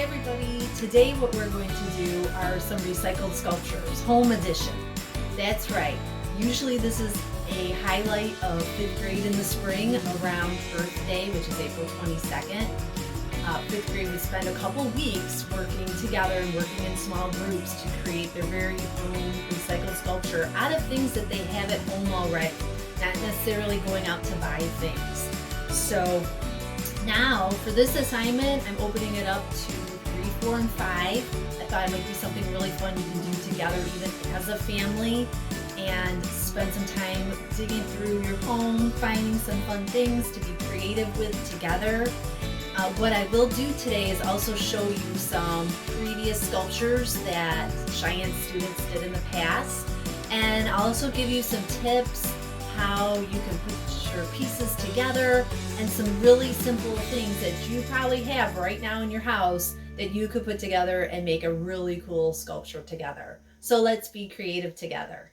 everybody. Today what we're going to do are some recycled sculptures, home edition. That's right. Usually this is a highlight of 5th grade in the spring around Earth Day, which is April 22nd. 5th grade would spend a couple weeks working together and working in small groups to create their very own recycled sculpture out of things that they have at home already, not necessarily going out to buy things. So now for this assignment, I'm opening it up to 3, 4, and 5. I thought it might be something really fun you can do together even as a family and spend some time digging through your home, finding some fun things to be creative with together. What I will do today is also show you some previous sculptures that Cheyenne students did in the past, and I'll also give you some tips how you can put your pieces together and some really simple things that you probably have right now in your house that you could put together and make a really cool sculpture together. So let's be creative together.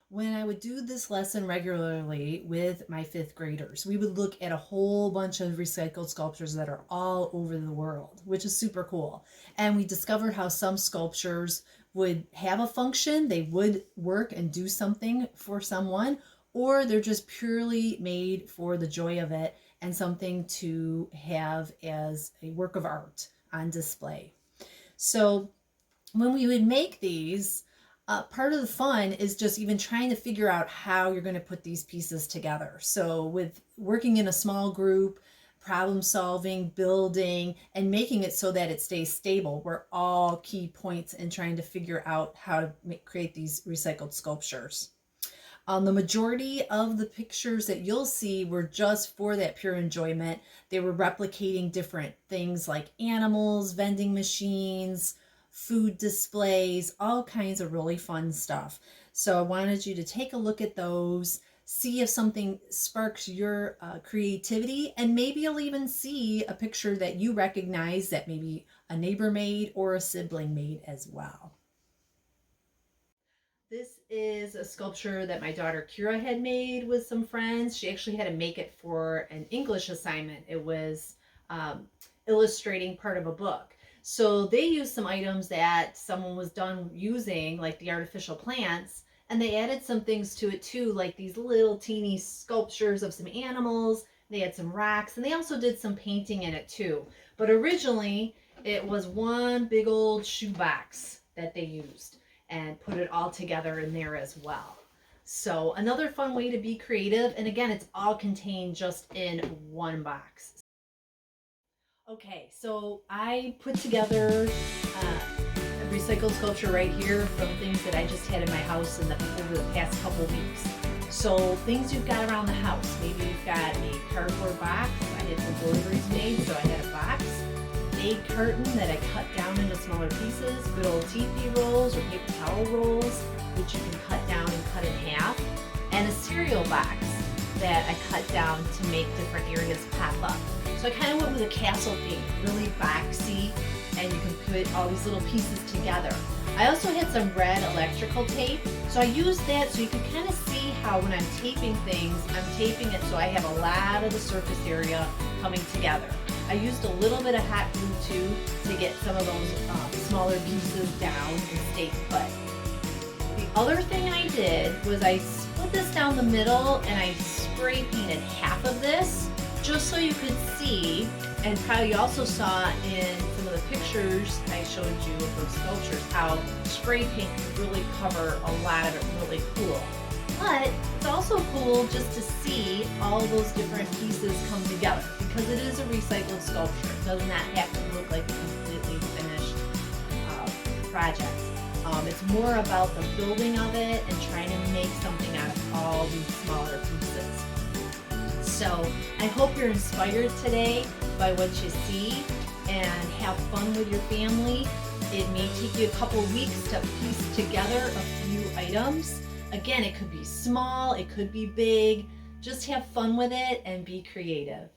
When I would do this lesson regularly with my 5th graders, we would look at a whole bunch of recycled sculptures that are all over the world, which is super cool. And we discovered how some sculptures would have a function, they would work and do something for someone, or they're just purely made for the joy of it and something to have as a work of art on display. So when we would make these, part of the fun is just even trying to figure out how you're going to put these pieces together. So with working in a small group, problem solving, building, and making it so that it stays stable were all key points in trying to figure out how to create these recycled sculptures. The majority of the pictures that you'll see were just for that pure enjoyment. They were replicating different things like animals, vending machines, food displays, all kinds of really fun stuff. So I wanted you to take a look at those, see if something sparks your creativity, and maybe you'll even see a picture that you recognize that maybe a neighbor made or a sibling made as well. This is a sculpture that my daughter Kira had made with some friends. She actually had to make it for an English assignment. It was illustrating part of a book. So they used some items that someone was done using, like the artificial plants, and they added some things to it too, like these little teeny sculptures of some animals. They had some rocks, and they also did some painting in it too. But originally, it was one big old shoebox that they used and put it all together in there as well. So another fun way to be creative, and again, it's all contained just in one box. Okay, so I put together a recycled sculpture right here from things that I just had in my house over the past couple weeks. So things you've got around the house. Maybe you've got a cardboard box. I had some deliveries made, so I had a box. An egg carton that I cut down into smaller pieces. Good old teepee rolls or paper towel rolls, which you can cut down and cut in half. And a cereal box that I cut down to make different areas pop up. So I kind of went with a castle theme, really boxy, and you can put all these little pieces together. I also had some red electrical tape, so I used that so you can kind of see how when I'm taping things, I'm taping it so I have a lot of the surface area coming together. I used a little bit of hot glue too to get some of those smaller pieces down and stay put. The other thing I did was I split this down the middle and I spray painted half of this just so you could see, and probably you also saw in some of the pictures I showed you of those sculptures, how spray paint can really cover a lot of it really cool. But it's also cool just to see all those different pieces come together because it is a recycled sculpture. It does not have to look like a completely finished project. It's more about the building of it and trying to make something out of all these smaller pieces. So I hope you're inspired today by what you see and have fun with your family. It may take you a couple weeks to piece together a few items. Again, it could be small, it could be big. Just have fun with it and be creative.